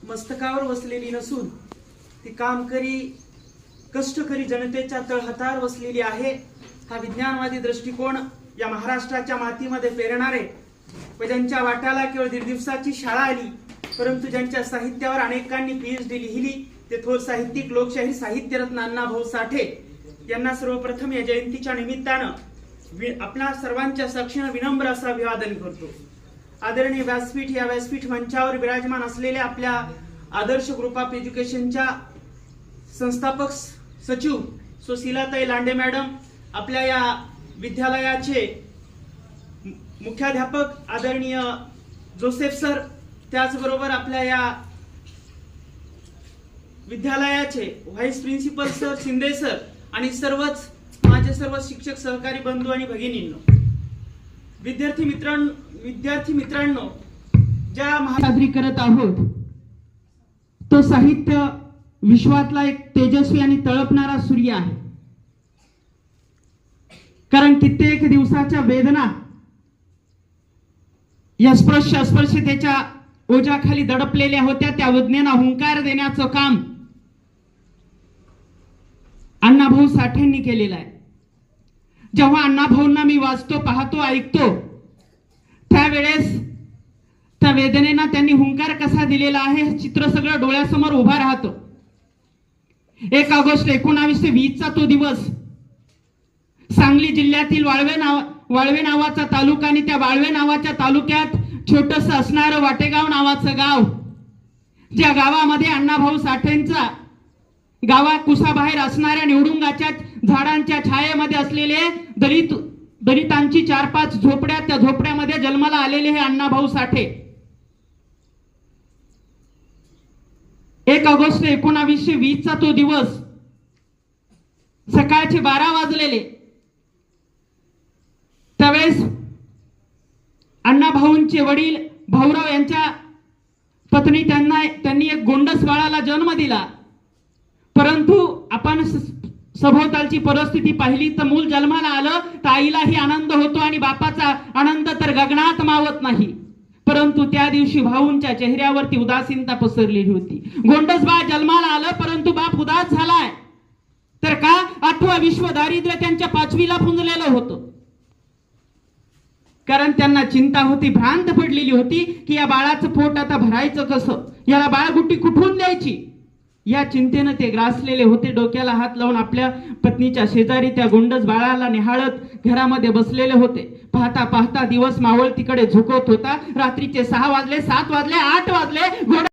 मस्तकावर वसलेली नसून ती कामकरी कष्टकरी जनतेच्या तळहातावर वसलेली आहे। हा विज्ञानवादी दृष्टिकोन या महाराष्ट्राच्या मातीमध्ये पेरणारे व ज्यांच्या वाट्याला केवळ 1.5 दिवसाची शाळा आली, परंतु ज्यांच्या साहित्यावर अनेकांनी PhD लिहिली ते थोर साहित्यिक लोकशाहीर साहित्यरत्न अण्णाभाऊ साठे यांना सर्वप्रथम या जयंतीच्या निमित्तानं आपल्या सर्वांच्या साक्षीने विनम्र असं अभिवादन करतो। आदरणीय व्यासपीठ या व्यासपीठ मंचावर विराजमान असलेले आपल्या आदर्श ग्रुप ऑफ एज्युकेशनच्या संस्थापक सचिव सुशीलाताई लांडे मॅडम, आपल्या या विद्यालयाचे मुख्याध्यापक आदरणीय जोसेफ सर, त्याचबरोबर आपल्या या विद्यालयाचे vice principal sir Shinde sir आणि सर्वच माझे सर्व शिक्षक सहकारी बंधू आणि भगिनींनो, विद्यार्थी मित्रांनो, ज्या साजरी करत आहोत तो साहित्य विश्वातला एक तेजस्वी आणि तळपणारा सूर्य आहे। कारण कित्येक दिवसाच्या वेदना या अस्पृश्यतेच्या ओझ्याखाली दडपलेल्या होत्या, त्या वेदनेला हुंकार देण्याचं काम अण्णाभाऊ साठेंनी केलेलं आहे। जेव्हा अण्णाभाऊंना मी वाचतो, पाहतो, ऐकतो, त्यावेळेस त्या वेदनेना त्यांनी हुंकार कसा दिलेला आहे हे चित्र सगळं डोळ्यासमोर उभा राहतं। 1 ऑगस्ट 1920 चा तो दिवस, सांगली जिल्ह्यातील वाळवे नावाचा तालुका आणि त्या वाळवे नावाच्या तालुक्यात छोटस असणारं वाटेगाव नावाचं गाव, ज्या गावामध्ये अण्णाभाऊ साठेंचा गावा कुसाबाहेर असणाऱ्या निवडुंगाच्या झाडांच्या छायेमध्ये असलेले दलितांची 4-5 झोपड्या, त्या झोपड्यामध्ये जन्माला आलेले हे अण्णाभाऊ साठे 1 ऑगस्ट 1920 चा तो दिवस, सकाळचे 12 वाजलेले। त्यावेळेस अण्णाभाऊंचे वडील भाऊराव यांच्या पत्नी त्यांनी एक गोंडस बाळाला जन्म दिला, परंतु आपण सभोवतालची परिस्थिती पाहिली तर मूल जन्माला आलं तर आईलाही आनंद होतो आणि बापाचा आनंद तर गगनात मावत नाही, परंतु त्या दिवशी भाऊंच्या चेहऱ्यावरती उदासीनता पसरलेली होती। गोंडस बाळ जन्माला आलं परंतु बाप उदास झालाय, तर का 8वा विश्व दारिद्र्य त्यांच्या 5वीला पुंजलेलं होतं। कारण त्यांना चिंता होती, भ्रांत पडलेली होती की या बाळाचं पोट आता भरायचं कसं, याला बाळगुट्टी कुठून द्यायची, या चिंतेने ते ग्रासलेले होते। डोक्याला हात लावून आपल्या पत्नीच्या शेजारी त्या गोंडस बाळाला निहाळत घरामध्ये बसलेले होते। पाहता पाहता दिवस मावळ तिकडे झुकत होता। रात्रीचे 6 वाजले, 7 वाजले, 8 वाजले।